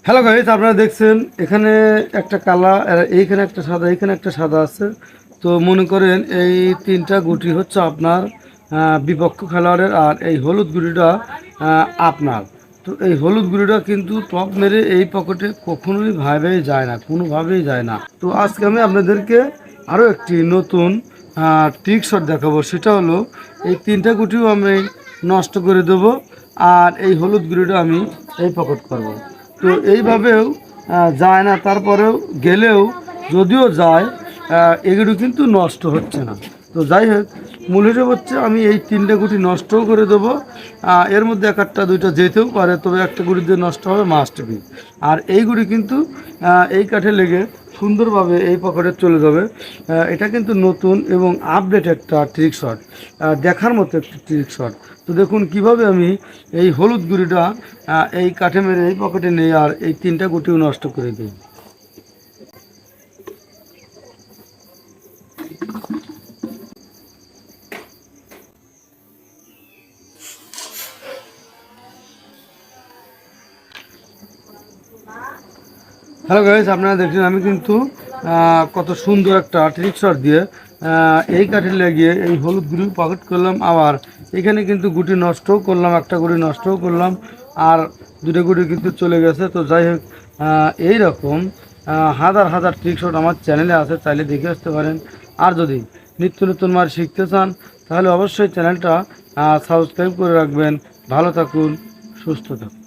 Hello guys, আপনারা দেখছেন এখানে একটা কালা, এইখানে একটা সাদা, এইখানে একটা সাদা আছে। তো মনে করেন এই তিনটা গুটি হচ্ছে আপনার বিপক্ষ খেলোয়াড়ের, আর এই হলুদ গুটিটা আপনার। তো এই হলুদ গুটিটা কিন্তু টপ মেরে এই পকেটে কখনোই ভাবেই যায় না, কোনোভাবেই যায় না। তো আজকে আমি আপনাদেরকে আরও একটি নতুন ট্রিক শট দেখাবো। সেটা হলো এই তিনটা গুটিও আমি নষ্ট করে দেবো, আর এই হলুদ গুটিটা আমি এই পকেট করব। তো এইভাবেও যায় না, তারপরেও গেলেও যদিও যায় এগুলো কিন্তু নষ্ট হচ্ছে না। তো যাই হোক, মূল হিসেবে হচ্ছে আমি এই তিনটে গুটি নষ্টও করে দেবো। এর মধ্যে একটা দুইটা যেতেও পারে, তবে একটা গুটি দিয়ে নষ্ট হবে মাস্ট বি। আর এই গুটি কিন্তু এই কাঠে লেগে সুন্দরভাবে এই পকেটে চলে যাবে। এটা কিন্তু নতুন এবং আপডেট একটা ট্রিক শট, দেখার মতো একটি ট্রিক শট। তো দেখুন কিভাবে আমি এই হলুদ গুঁড়িটা এই কাঠে মেরে এই পকেটে নেই, আর এই তিনটা গুটিও নষ্ট করে দিই। হ্যালো গাইস, আপনারা দেখছেন আমি কিন্তু কত সুন্দর একটা ট্রিক শট দিয়ে এই কাঠে লাগিয়ে এই হলুদ গুঁড়ি পকেট করলাম। আবার এখানে কিন্তু গুটি নষ্টও করলাম, একটা গুটি নষ্টও করলাম, আর দুটো গুটি কিন্তু চলে গেছে। তো যাই হোক, এই রকম হাজার হাজার ট্রিক শট আমার চ্যানেলে আছে, চাইলে দেখে আসতে পারেন। আর যদি নিত্য নতুন মার শিখতে চান তাহলে অবশ্যই চ্যানেলটা সাবস্ক্রাইব করে রাখবেন। ভালো থাকুন, সুস্থ থাকুন।